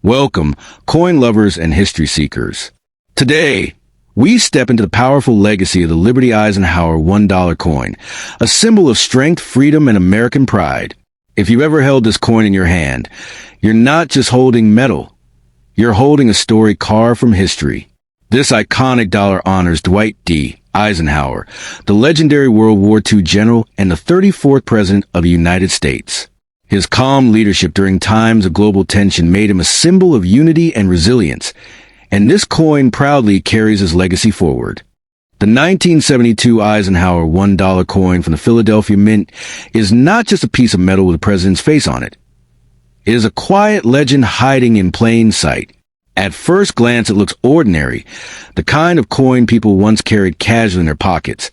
Welcome, coin lovers and history seekers. Today, we step into the powerful legacy of the Liberty Eisenhower $1 coin, a symbol of strength, freedom, and American pride. If you've ever held this coin in your hand, you're not just holding metal. You're holding a story carved from history. This iconic dollar honors Dwight D. Eisenhower, the legendary World War II general and the 34th President of the United States. His calm leadership during times of global tension made him a symbol of unity and resilience, and this coin proudly carries his legacy forward. The 1972 Eisenhower $1 coin from the Philadelphia Mint is not just a piece of metal with the president's face on it. It is a quiet legend hiding in plain sight. At first glance, it looks ordinary, the kind of coin people once carried casually in their pockets.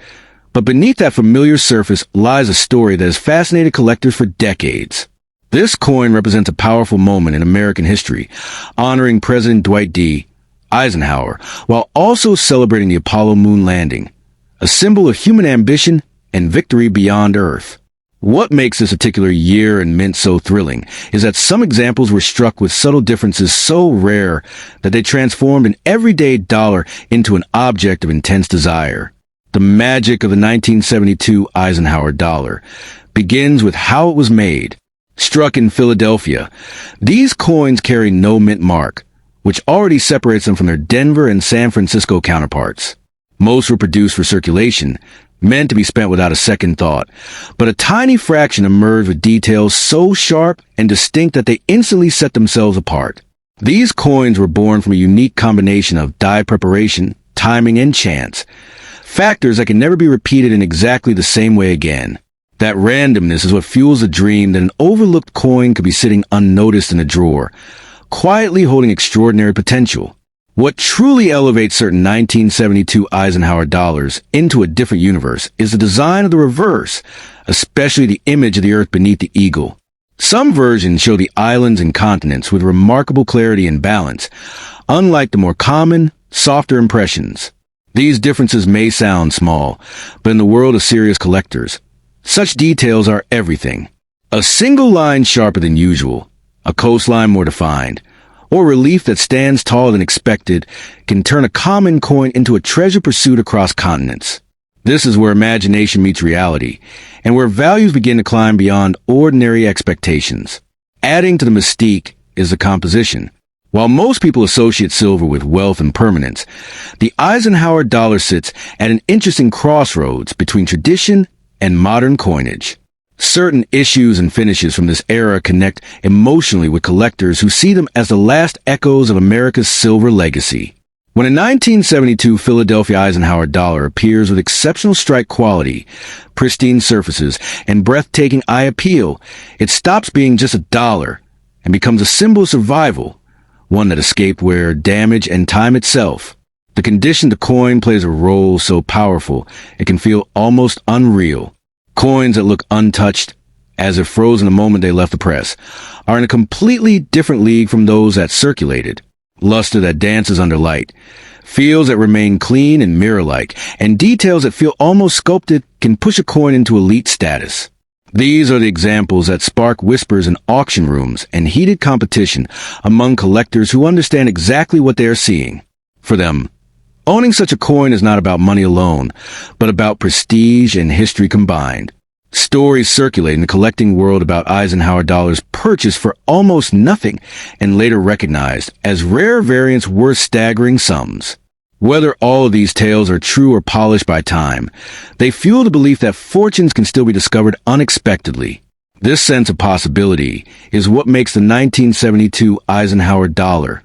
But beneath that familiar surface lies a story that has fascinated collectors for decades. This coin represents a powerful moment in American history, honoring President Dwight D. Eisenhower, while also celebrating the Apollo moon landing, a symbol of human ambition and victory beyond Earth. What makes this particular year and mint so thrilling is that some examples were struck with subtle differences so rare that they transformed an everyday dollar into an object of intense desire. The magic of the 1972 Eisenhower dollar begins with how it was made. Struck in Philadelphia, these coins carry no mint mark, which already separates them from their Denver and San Francisco counterparts. Most were produced for circulation, meant to be spent without a second thought, but a tiny fraction emerged with details so sharp and distinct that they instantly set themselves apart. These coins were born from a unique combination of die preparation, timing, and chance, factors that can never be repeated in exactly the same way again. That randomness is what fuels the dream that an overlooked coin could be sitting unnoticed in a drawer, quietly holding extraordinary potential. What truly elevates certain 1972 Eisenhower dollars into a different universe is the design of the reverse, especially the image of the Earth beneath the eagle. Some versions show the islands and continents with remarkable clarity and balance, unlike the more common, softer impressions. These differences may sound small, but in the world of serious collectors, such details are everything. A single line sharper than usual, a coastline more defined, or relief that stands taller than expected can turn a common coin into a treasure pursuit across continents. This is where imagination meets reality, and where values begin to climb beyond ordinary expectations. Adding to the mystique is the composition. While most people associate silver with wealth and permanence, the Eisenhower dollar sits at an interesting crossroads between tradition and modern coinage. Certain issues and finishes from this era connect emotionally with collectors who see them as the last echoes of America's silver legacy. When a 1972 Philadelphia Eisenhower dollar appears with exceptional strike quality, pristine surfaces, and breathtaking eye appeal, it stops being just a dollar and becomes a symbol of survival, one that escaped wear, damage, and time itself. The condition the coin plays a role so powerful it can feel almost unreal. Coins that look untouched, as if frozen the moment they left the press, are in a completely different league from those that circulated. Luster that dances under light, feels that remain clean and mirror-like, and details that feel almost sculpted can push a coin into elite status. These are the examples that spark whispers in auction rooms and heated competition among collectors who understand exactly what they are seeing. For them, owning such a coin is not about money alone, but about prestige and history combined. Stories circulate in the collecting world about Eisenhower dollars purchased for almost nothing and later recognized as rare variants worth staggering sums. Whether all of these tales are true or polished by time, they fuel the belief that fortunes can still be discovered unexpectedly. This sense of possibility is what makes the 1972 Eisenhower dollar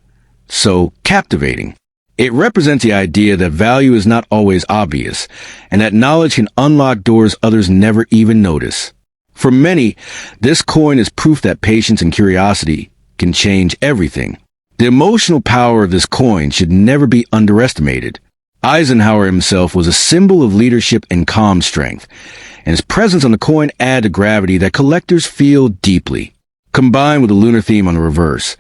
so captivating. It represents the idea that value is not always obvious, and that knowledge can unlock doors others never even notice. For many, this coin is proof that patience and curiosity can change everything. The emotional power of this coin should never be underestimated. Eisenhower himself was a symbol of leadership and calm strength, and his presence on the coin added to gravity that collectors feel deeply. Combined with the lunar theme on the reverse,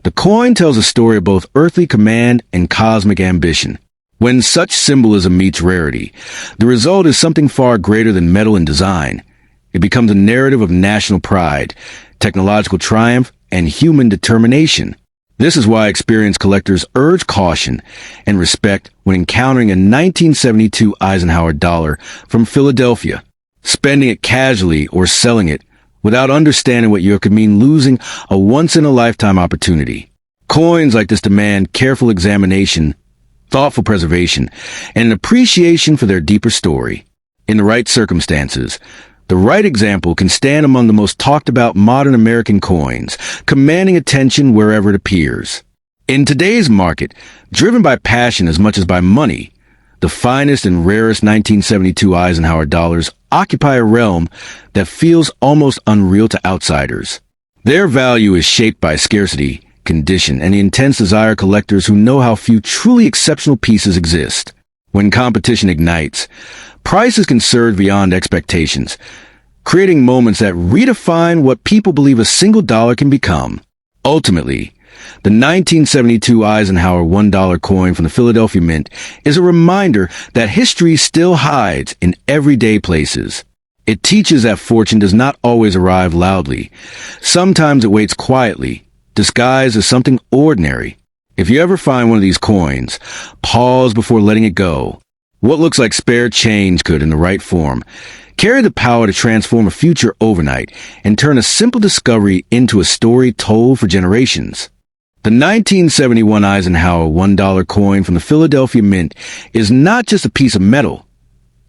the coin tells a story of both earthly command and cosmic ambition. When such symbolism meets rarity, the result is something far greater than metal and design. It becomes a narrative of national pride, technological triumph, and human determination. This is why experienced collectors urge caution and respect when encountering a 1972 Eisenhower dollar from Philadelphia. Spending it casually or selling it without understanding what you could mean losing a once-in-a-lifetime opportunity. Coins like this demand careful examination, thoughtful preservation, and an appreciation for their deeper story. In the right circumstances, the right example can stand among the most talked about modern American coins, commanding attention wherever it appears. In today's market, driven by passion as much as by money, the finest and rarest 1972 Eisenhower dollars occupy a realm that feels almost unreal to outsiders. Their value is shaped by scarcity, condition, and the intense desire of collectors who know how few truly exceptional pieces exist. When competition ignites, prices can surge beyond expectations, creating moments that redefine what people believe a single dollar can become. Ultimately, the 1972 Eisenhower $1 coin from the Philadelphia Mint is a reminder that history still hides in everyday places. It teaches that fortune does not always arrive loudly. Sometimes it waits quietly, disguised as something ordinary. If you ever find one of these coins, pause before letting it go. What looks like spare change could, in the right form, carry the power to transform a future overnight and turn a simple discovery into a story told for generations. The 1971 Eisenhower $1 coin from the Philadelphia Mint is not just a piece of metal.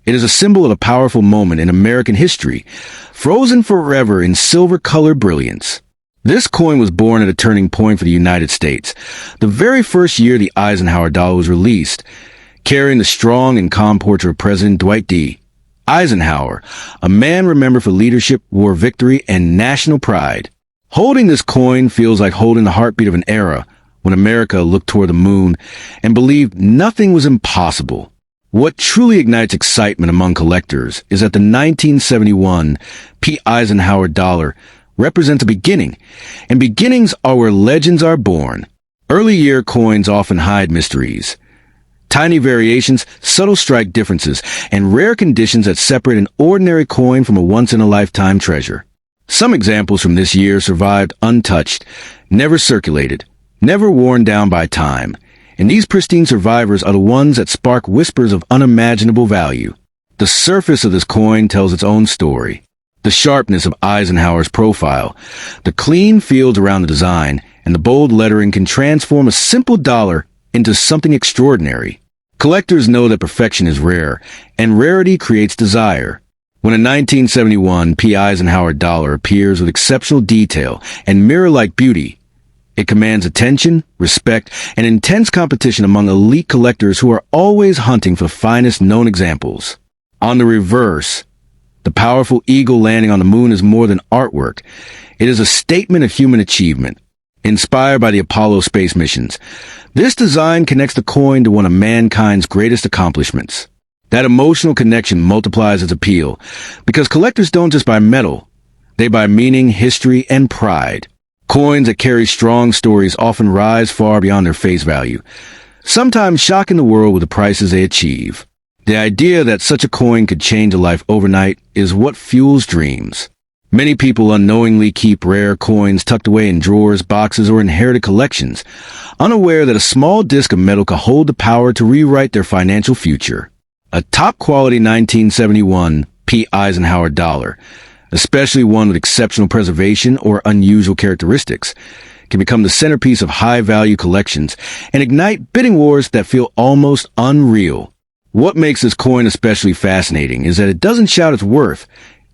It is a symbol of a powerful moment in American history, frozen forever in silver-colored brilliance. This coin was born at a turning point for the United States, the very first year the Eisenhower dollar was released, carrying the strong and calm portrait of President Dwight D. Eisenhower, a man remembered for leadership, war victory, and national pride. Holding this coin feels like holding the heartbeat of an era when America looked toward the moon and believed nothing was impossible. What truly ignites excitement among collectors is that the 1971 P. Eisenhower dollar represents a beginning, and beginnings are where legends are born. Early year coins often hide mysteries. Tiny variations, subtle strike differences, and rare conditions that separate an ordinary coin from a once-in-a-lifetime treasure. Some examples from this year survived untouched, never circulated, never worn down by time, and these pristine survivors are the ones that spark whispers of unimaginable value. The surface of this coin tells its own story. The sharpness of Eisenhower's profile, the clean fields around the design, and the bold lettering can transform a simple dollar into something extraordinary. Collectors know that perfection is rare, and rarity creates desire. When a 1971 P. Eisenhower dollar appears with exceptional detail and mirror-like beauty, it commands attention, respect, and intense competition among elite collectors who are always hunting for the finest known examples. On the reverse, the powerful eagle landing on the moon is more than artwork. It is a statement of human achievement. Inspired by the Apollo space missions, this design connects the coin to one of mankind's greatest accomplishments. That emotional connection multiplies its appeal, because collectors don't just buy metal, they buy meaning, history, and pride. Coins that carry strong stories often rise far beyond their face value, sometimes shocking the world with the prices they achieve. The idea that such a coin could change a life overnight is what fuels dreams. Many people unknowingly keep rare coins tucked away in drawers, boxes, or inherited collections, unaware that a small disc of metal could hold the power to rewrite their financial future. A top-quality 1971 P. Eisenhower dollar, especially one with exceptional preservation or unusual characteristics, can become the centerpiece of high-value collections and ignite bidding wars that feel almost unreal. What makes this coin especially fascinating is that it doesn't shout its worth,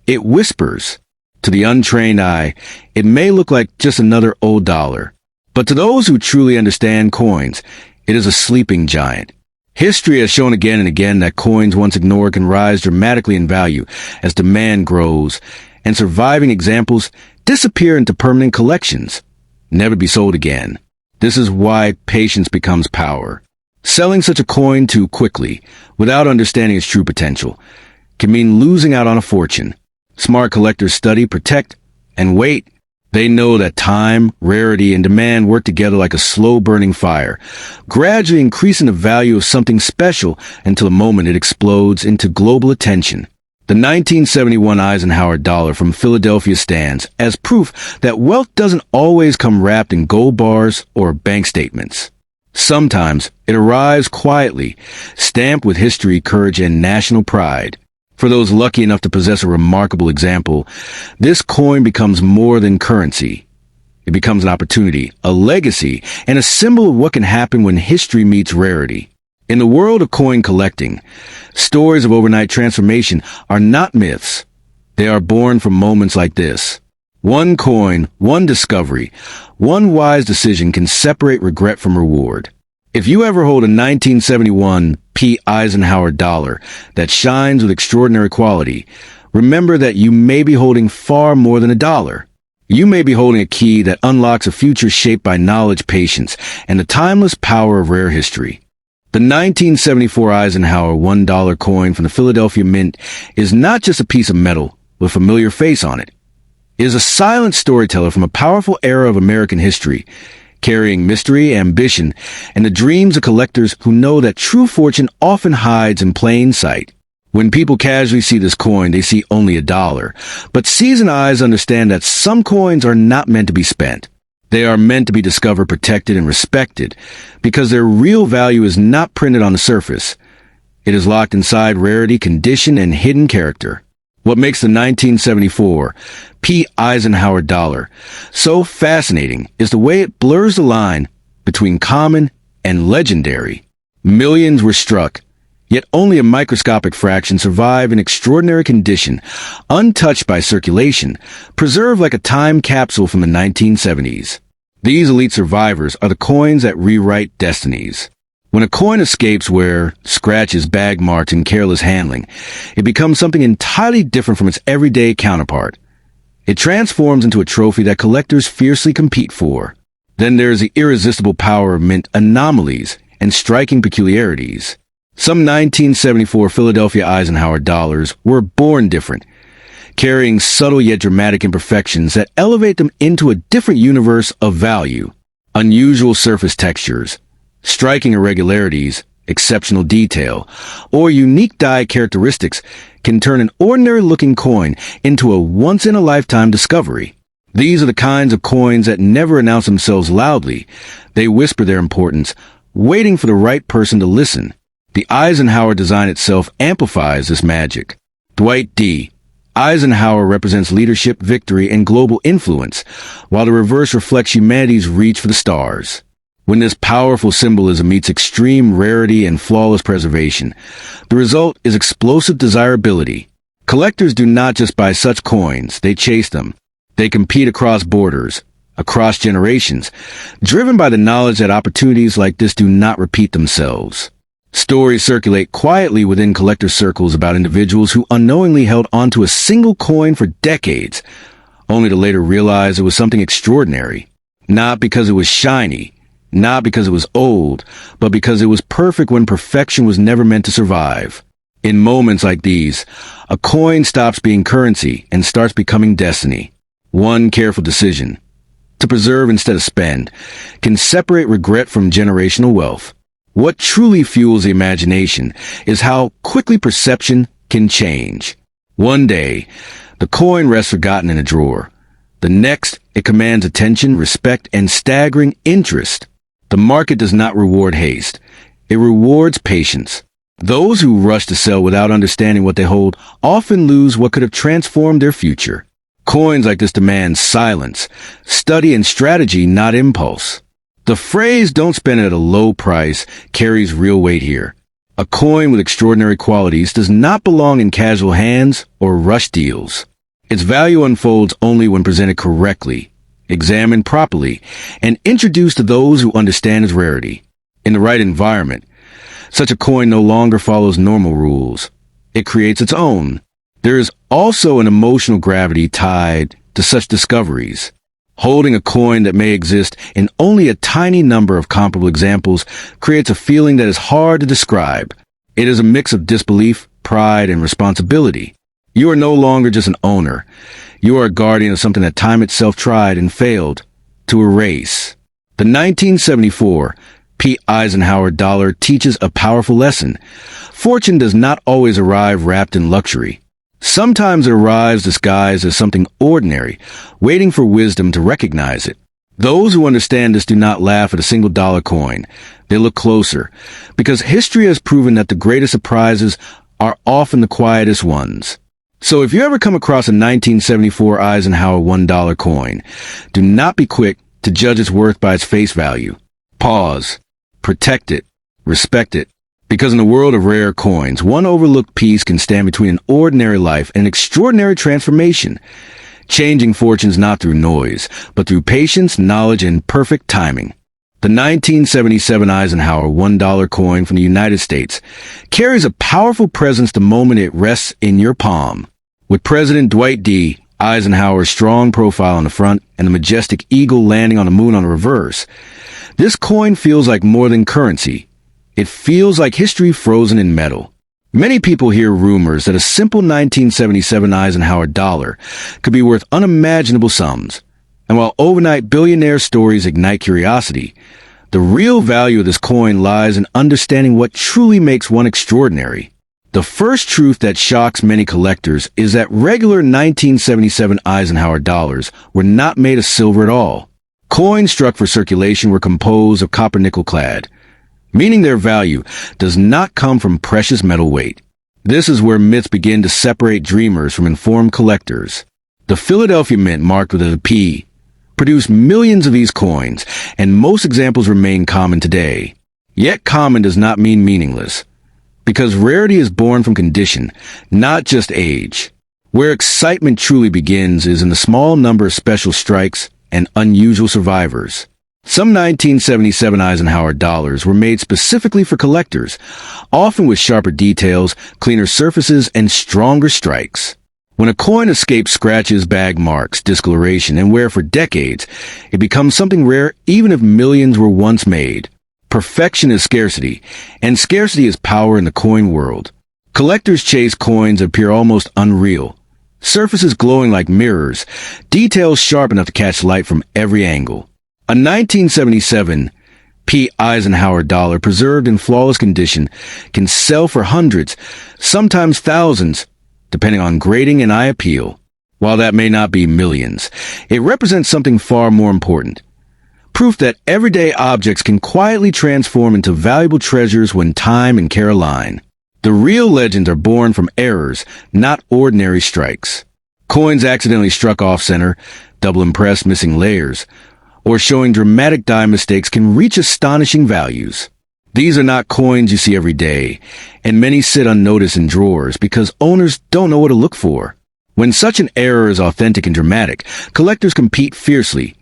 it whispers. To the untrained eye, it may look like just another old dollar. But to those who truly understand coins, it is a sleeping giant. History has shown again and again that coins once ignored can rise dramatically in value as demand grows, and surviving examples disappear into permanent collections, never to be sold again. This is why patience becomes power. Selling such a coin too quickly, without understanding its true potential, can mean losing out on a fortune. Smart collectors study, protect, and wait. They know that time, rarity, and demand work together like a slow-burning fire, gradually increasing the value of something special until the moment it explodes into global attention. The 1971 Eisenhower dollar from Philadelphia stands as proof that wealth doesn't always come wrapped in gold bars or bank statements. Sometimes it arrives quietly, stamped with history, courage, and national pride. For those lucky enough to possess a remarkable example, this coin becomes more than currency. It becomes an opportunity, a legacy, and a symbol of what can happen when history meets rarity. In the world of coin collecting, stories of overnight transformation are not myths. They are born from moments like this. One coin, one discovery, one wise decision can separate regret from reward. If you ever hold a 1971 P. Eisenhower dollar that shines with extraordinary quality, remember that you may be holding far more than a dollar. You may be holding a key that unlocks a future shaped by knowledge, patience, and the timeless power of rare history. The 1974 Eisenhower $1 coin from the Philadelphia Mint is not just a piece of metal with a familiar face on it. It is a silent storyteller from a powerful era of American history, carrying mystery, ambition, and the dreams of collectors who know that true fortune often hides in plain sight. When people casually see this coin, they see only a dollar, but seasoned eyes understand that some coins are not meant to be spent. They are meant to be discovered, protected, and respected, because their real value is not printed on the surface. It is locked inside rarity, condition, and hidden character. What makes the 1974 P. Eisenhower dollar so fascinating is the way it blurs the line between common and legendary. Millions were struck, yet only a microscopic fraction survive in extraordinary condition, untouched by circulation, preserved like a time capsule from the 1970s. These elite survivors are the coins that rewrite destinies. When a coin escapes wear, scratches, bag marks, and careless handling, it becomes something entirely different from its everyday counterpart. It transforms into a trophy that collectors fiercely compete for. Then there is the irresistible power of mint anomalies and striking peculiarities. Some 1974 Philadelphia Eisenhower dollars were born different, carrying subtle yet dramatic imperfections that elevate them into a different universe of value. Unusual surface textures, striking irregularities, exceptional detail, or unique die characteristics can turn an ordinary-looking coin into a once-in-a-lifetime discovery. These are the kinds of coins that never announce themselves loudly. They whisper their importance, waiting for the right person to listen. The Eisenhower design itself amplifies this magic. Dwight D. Eisenhower represents leadership, victory, and global influence, while the reverse reflects humanity's reach for the stars. When this powerful symbolism meets extreme rarity and flawless preservation, the result is explosive desirability. Collectors do not just buy such coins, they chase them. They compete across borders, across generations, driven by the knowledge that opportunities like this do not repeat themselves. Stories circulate quietly within collector circles about individuals who unknowingly held onto a single coin for decades, only to later realize it was something extraordinary. Not because it was shiny, not because it was old, but because it was perfect when perfection was never meant to survive. In moments like these, a coin stops being currency and starts becoming destiny. One careful decision, to preserve instead of spend, can separate regret from generational wealth. What truly fuels the imagination is how quickly perception can change. One day, the coin rests forgotten in a drawer. The next, it commands attention, respect, and staggering interest. The market does not reward haste. It rewards patience. Those who rush to sell without understanding what they hold often lose what could have transformed their future. Coins like this demand silence, study, and strategy, not impulse. The phrase, "don't spend it at a low price," carries real weight here. A coin with extraordinary qualities does not belong in casual hands or rush deals. Its value unfolds only when presented correctly, examined properly, and introduced to those who understand its rarity. In the right environment, such a coin no longer follows normal rules. It creates its own. There is also an emotional gravity tied to such discoveries. Holding a coin that may exist in only a tiny number of comparable examples creates a feeling that is hard to describe. It is a mix of disbelief, pride, and responsibility. You are no longer just an owner. You are a guardian of something that time itself tried and failed to erase. The 1974 P. Eisenhower dollar teaches a powerful lesson. Fortune does not always arrive wrapped in luxury. Sometimes it arrives disguised as something ordinary, waiting for wisdom to recognize it. Those who understand this do not laugh at a single dollar coin. They look closer, because history has proven that the greatest surprises are often the quietest ones. So if you ever come across a 1974 Eisenhower $1 coin, do not be quick to judge its worth by its face value. Pause. Protect it. Respect it. Because in the world of rare coins, one overlooked piece can stand between an ordinary life and an extraordinary transformation, changing fortunes not through noise, but through patience, knowledge, and perfect timing. The 1977 Eisenhower $1 coin from the United States carries a powerful presence the moment it rests in your palm. With President Dwight D. Eisenhower's strong profile on the front and the majestic eagle landing on the moon on the reverse, this coin feels like more than currency. It feels like history frozen in metal. Many people hear rumors that a simple 1977 Eisenhower dollar could be worth unimaginable sums. And while overnight billionaire stories ignite curiosity, the real value of this coin lies in understanding what truly makes one extraordinary. The first truth that shocks many collectors is that regular 1977 Eisenhower dollars were not made of silver at all. Coins struck for circulation were composed of copper-nickel clad, meaning their value does not come from precious metal weight. This is where myths begin to separate dreamers from informed collectors. The Philadelphia Mint, marked with a P, produced millions of these coins, and most examples remain common today. Yet common does not mean meaningless, because rarity is born from condition, not just age. Where excitement truly begins is in the small number of special strikes and unusual survivors. Some 1977 Eisenhower dollars were made specifically for collectors, often with sharper details, cleaner surfaces, and stronger strikes. When a coin escapes scratches, bag marks, discoloration, and wear for decades, it becomes something rare even if millions were once made. Perfection is scarcity, and scarcity is power in the coin world. Collectors chase coins that appear almost unreal. Surfaces glowing like mirrors, details sharp enough to catch light from every angle. A 1977 P. Eisenhower dollar preserved in flawless condition can sell for hundreds, sometimes thousands, depending on grading and eye appeal. While that may not be millions, it represents something far more important. Proof that everyday objects can quietly transform into valuable treasures when time and care align. The real legends are born from errors, not ordinary strikes. Coins accidentally struck off-center, double impressed, missing layers, or showing dramatic die mistakes can reach astonishing values. These are not coins you see every day, and many sit unnoticed in drawers because owners don't know what to look for. When such an error is authentic and dramatic, collectors compete fiercely,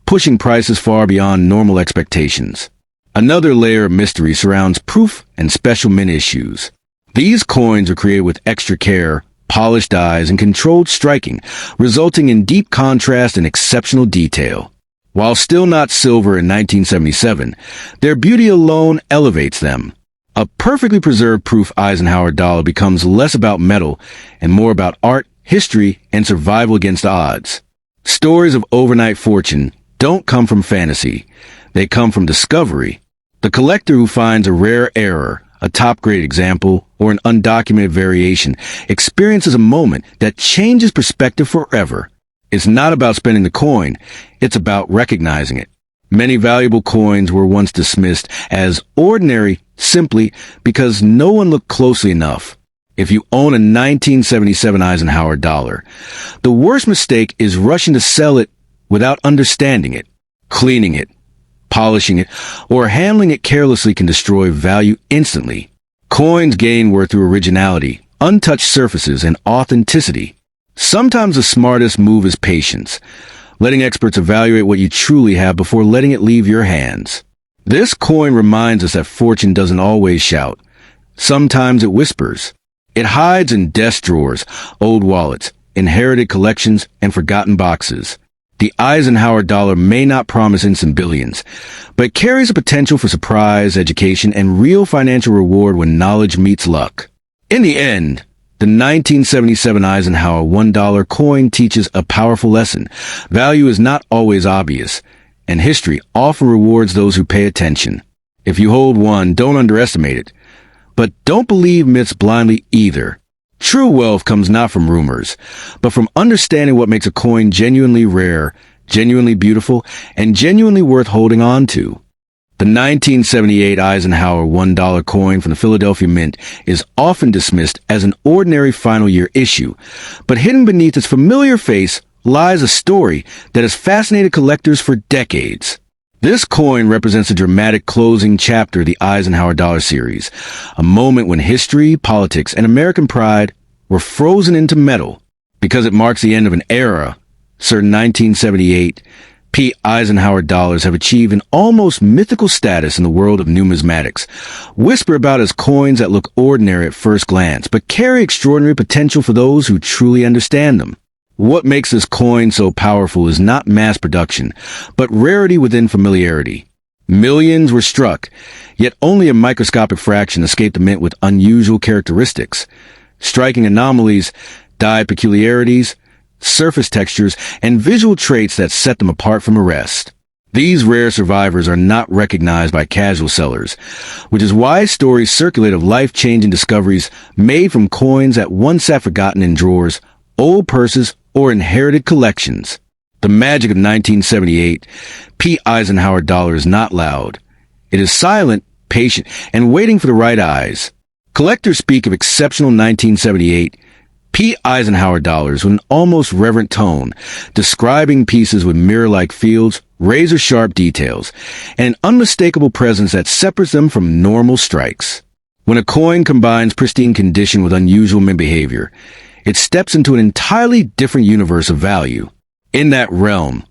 pushing prices far beyond normal expectations. Another layer of mystery surrounds proof and special mint issues. These coins are created with extra care, polished dies, and controlled striking, resulting in deep contrast and exceptional detail. While still not silver in 1977, their beauty alone elevates them. A perfectly preserved proof Eisenhower dollar becomes less about metal and more about art, history, and survival against odds. Stories of overnight fortune don't come from fantasy. They come from discovery. The collector who finds a rare error, a top-grade example, or an undocumented variation experiences a moment that changes perspective forever. It's not about spending the coin, it's about recognizing it. Many valuable coins were once dismissed as ordinary simply because no one looked closely enough. If you own a 1977 Eisenhower dollar, the worst mistake is rushing to sell it without understanding it. Cleaning it, polishing it, or handling it carelessly can destroy value instantly. Coins gain worth through originality, untouched surfaces, and authenticity. Sometimes the smartest move is patience, letting experts evaluate what you truly have before letting it leave your hands. This coin reminds us that fortune doesn't always shout. Sometimes it whispers. It hides in desk drawers, old wallets, inherited collections, and forgotten boxes. The Eisenhower dollar may not promise instant billions, but it carries a potential for surprise, education, and real financial reward when knowledge meets luck. In the end, the 1977 Eisenhower $1 coin teaches a powerful lesson. Value is not always obvious, and history often rewards those who pay attention. If you hold one, don't underestimate it. But don't believe myths blindly either. True wealth comes not from rumors, but from understanding what makes a coin genuinely rare, genuinely beautiful, and genuinely worth holding on to. The 1978 Eisenhower $1 coin from the Philadelphia Mint is often dismissed as an ordinary final year issue, but hidden beneath its familiar face lies a story that has fascinated collectors for decades. This coin represents a dramatic closing chapter of the Eisenhower dollar series, a moment when history, politics, and American pride were frozen into metal. Because it marks the end of an era, certain 1978 P. Eisenhower dollars have achieved an almost mythical status in the world of numismatics, whispered about as coins that look ordinary at first glance, but carry extraordinary potential for those who truly understand them. What makes this coin so powerful is not mass production, but rarity within familiarity. Millions were struck, yet only a microscopic fraction escaped the mint with unusual characteristics. Striking anomalies, die peculiarities, surface textures, and visual traits that set them apart from the rest. These rare survivors are not recognized by casual sellers, which is why stories circulate of life-changing discoveries made from coins that once sat forgotten in drawers, old purses, or inherited collections. The magic of 1978 P. Eisenhower dollar is not loud. It is silent, patient, and waiting for the right eyes. Collectors speak of exceptional 1978 P. Eisenhower dollars with an almost reverent tone, describing pieces with mirror-like fields, razor-sharp details, and an unmistakable presence that separates them from normal strikes. When a coin combines pristine condition with unusual mint behavior, it steps into an entirely different universe of value. In that realm,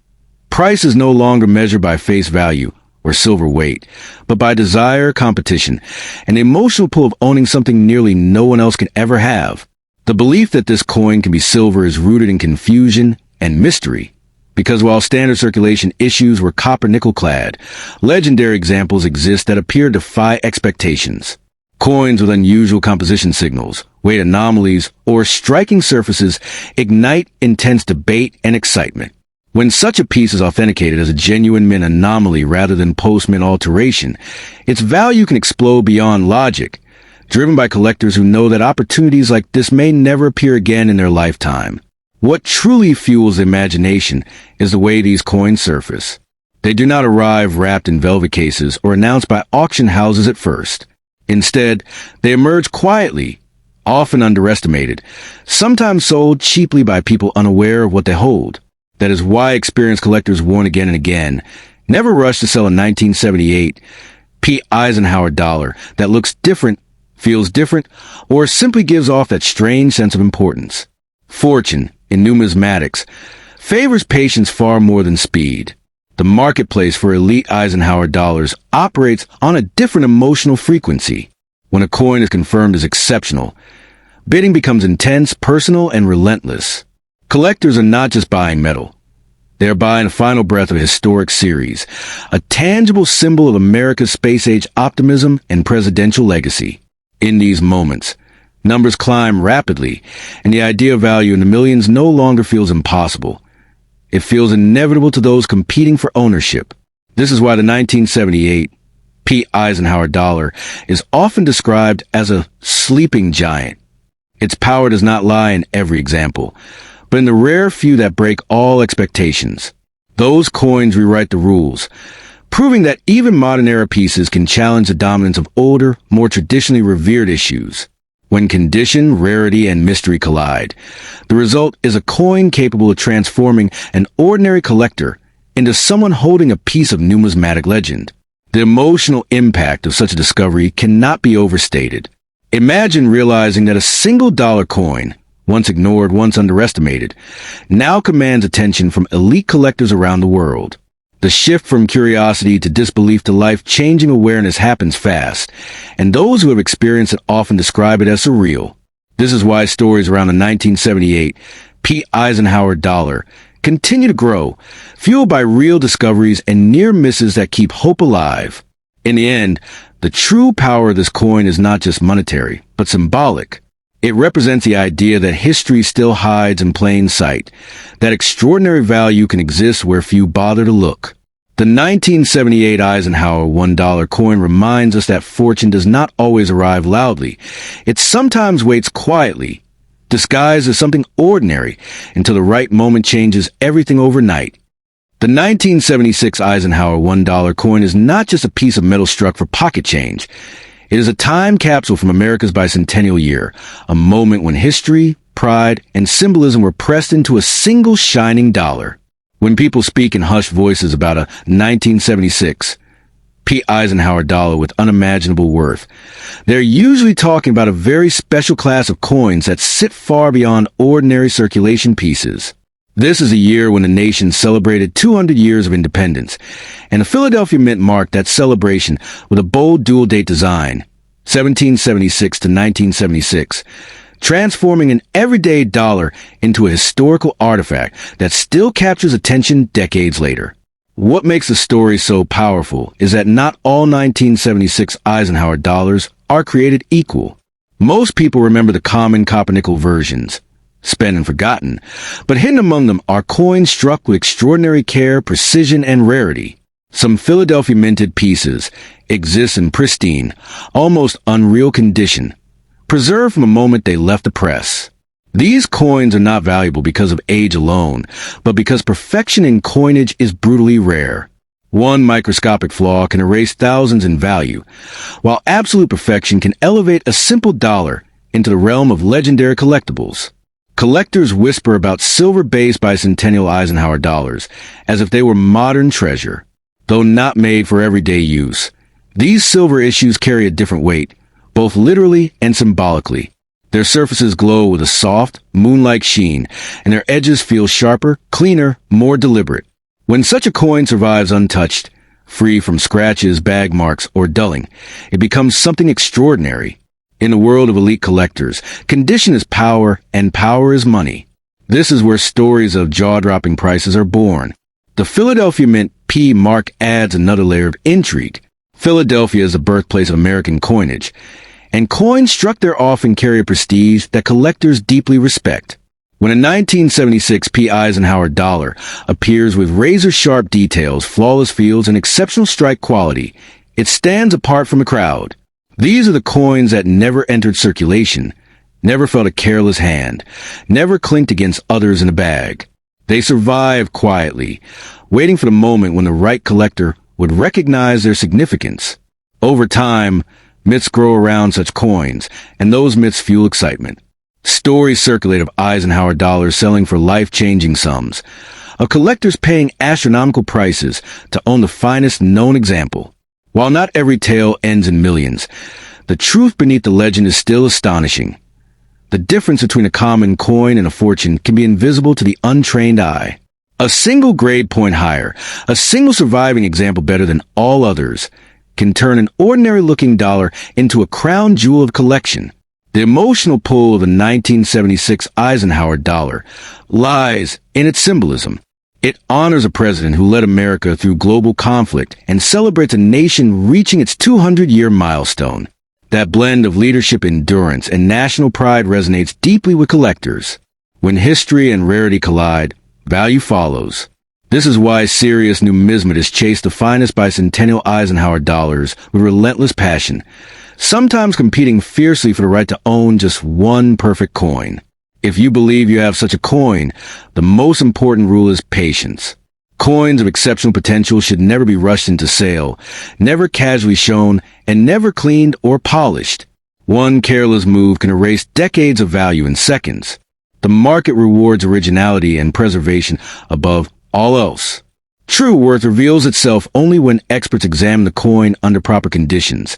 price is no longer measured by face value or silver weight, but by desire, competition, and the emotional pull of owning something nearly no one else can ever have. The belief that this coin can be silver is rooted in confusion and mystery, because while standard circulation issues were copper-nickel clad, legendary examples exist that appear to defy expectations. Coins with unusual composition signals, weight anomalies, or striking surfaces ignite intense debate and excitement. When such a piece is authenticated as a genuine mint anomaly rather than post-mint alteration, its value can explode beyond logic, driven by collectors who know that opportunities like this may never appear again in their lifetime. What truly fuels the imagination is the way these coins surface. They do not arrive wrapped in velvet cases or announced by auction houses at first. Instead, they emerge quietly, often underestimated, sometimes sold cheaply by people unaware of what they hold. That is why experienced collectors warn again and again, never rush to sell a 1978 P. Eisenhower dollar that looks different, feels different, or simply gives off that strange sense of importance. Fortune, in numismatics, favors patience far more than speed. The marketplace for elite Eisenhower dollars operates on a different emotional frequency. When a coin is confirmed as exceptional, bidding becomes intense, personal, and relentless. Collectors are not just buying metal. They are buying the final breath of a historic series, a tangible symbol of America's space-age optimism and presidential legacy. In these moments, numbers climb rapidly, and the idea of value in the millions no longer feels impossible. It feels inevitable to those competing for ownership. This is why the 1978 P. Eisenhower dollar is often described as a sleeping giant. Its power does not lie in every example, but in the rare few that break all expectations. Those coins rewrite the rules, proving that even modern-era pieces can challenge the dominance of older, more traditionally revered issues. When condition, rarity, and mystery collide, the result is a coin capable of transforming an ordinary collector into someone holding a piece of numismatic legend. The emotional impact of such a discovery cannot be overstated. Imagine realizing that a single dollar coin, once ignored, once underestimated, now commands attention from elite collectors around the world. The shift from curiosity to disbelief to life-changing awareness happens fast, and those who have experienced it often describe it as surreal. This is why stories around the 1978 P. Eisenhower dollar continue to grow, fueled by real discoveries and near misses that keep hope alive. In the end, the true power of this coin is not just monetary, but symbolic. It represents the idea that history still hides in plain sight, that extraordinary value can exist where few bother to look. The 1978 Eisenhower $1 coin reminds us that fortune does not always arrive loudly. It sometimes waits quietly, disguised as something ordinary until the right moment changes everything overnight. The 1976 Eisenhower $1 coin is not just a piece of metal struck for pocket change. It is a time capsule from America's bicentennial year, a moment when history, pride, and symbolism were pressed into a single shining dollar. When people speak in hushed voices about a 1976 P. Eisenhower dollar with unimaginable worth, they're usually talking about a very special class of coins that sit far beyond ordinary circulation pieces. This is a year when the nation celebrated 200 years of independence, and the Philadelphia Mint marked that celebration with a bold dual-date design, 1776 to 1976, transforming an everyday dollar into a historical artifact that still captures attention decades later. What makes the story so powerful is that not all 1976 Eisenhower dollars are created equal. Most people remember the common copper-nickel versions, spent and forgotten, but hidden among them are coins struck with extraordinary care, precision, and rarity. Some Philadelphia minted pieces exist in pristine, almost unreal condition, preserved from the moment they left the press. These coins are not valuable because of age alone, but because perfection in coinage is brutally rare. One microscopic flaw can erase thousands in value, while absolute perfection can elevate a simple dollar into the realm of legendary collectibles. Collectors whisper about silver-based bicentennial Eisenhower dollars as if they were modern treasure. Though not made for everyday use, these silver issues carry a different weight, both literally and symbolically. Their surfaces glow with a soft, moon-like sheen, and their edges feel sharper, cleaner, more deliberate. When such a coin survives untouched, free from scratches, bag marks, or dulling, it becomes something extraordinary. In the world of elite collectors, condition is power, and power is money. This is where stories of jaw-dropping prices are born. The Philadelphia Mint P mark adds another layer of intrigue. Philadelphia is the birthplace of American coinage, and coins struck there often carry a prestige that collectors deeply respect. When a 1976 P. Eisenhower dollar appears with razor-sharp details, flawless fields, and exceptional strike quality, it stands apart from the crowd. These are the coins that never entered circulation, never felt a careless hand, never clinked against others in a bag. They survive quietly, waiting for the moment when the right collector would recognize their significance. Over time, myths grow around such coins, and those myths fuel excitement. Stories circulate of Eisenhower dollars selling for life-changing sums, of collectors paying astronomical prices to own the finest known example. While not every tale ends in millions, the truth beneath the legend is still astonishing. The difference between a common coin and a fortune can be invisible to the untrained eye. A single grade point higher, a single surviving example better than all others, can turn an ordinary-looking dollar into a crown jewel of collection. The emotional pull of the 1976 Eisenhower dollar lies in its symbolism. It honors a president who led America through global conflict and celebrates a nation reaching its 200-year milestone. That blend of leadership, endurance, and national pride resonates deeply with collectors. When history and rarity collide, value follows. This is why serious numismatists chase the finest bicentennial Eisenhower dollars with relentless passion, sometimes competing fiercely for the right to own just one perfect coin. If you believe you have such a coin, the most important rule is patience. Coins of exceptional potential should never be rushed into sale, never casually shown, and never cleaned or polished. One careless move can erase decades of value in seconds. The market rewards originality and preservation above all else. True worth reveals itself only when experts examine the coin under proper conditions,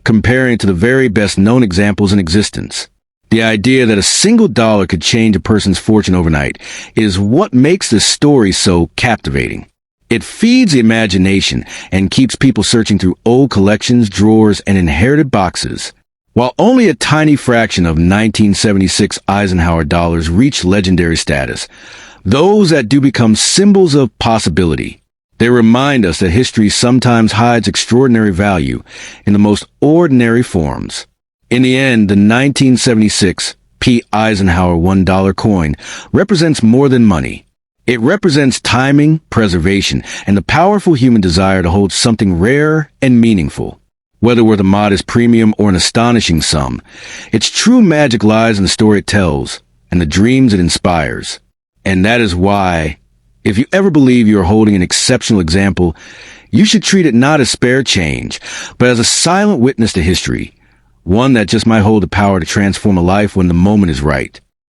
comparing it to the very best known examples in existence. The idea that a single dollar could change a person's fortune overnight is what makes this story so captivating. It feeds the imagination and keeps people searching through old collections, drawers, and inherited boxes. While only a tiny fraction of 1976 Eisenhower dollars reach legendary status, those that do become symbols of possibility. They remind us that history sometimes hides extraordinary value in the most ordinary forms. In the end, the 1976 P. Eisenhower $1 coin represents more than money. It represents timing, preservation, and the powerful human desire to hold something rare and meaningful. Whether worth a modest premium or an astonishing sum, its true magic lies in the story it tells and the dreams it inspires. And that is why, if you ever believe you are holding an exceptional example, you should treat it not as spare change, but as a silent witness to history, one that just might hold the power to transform a life when the moment is right.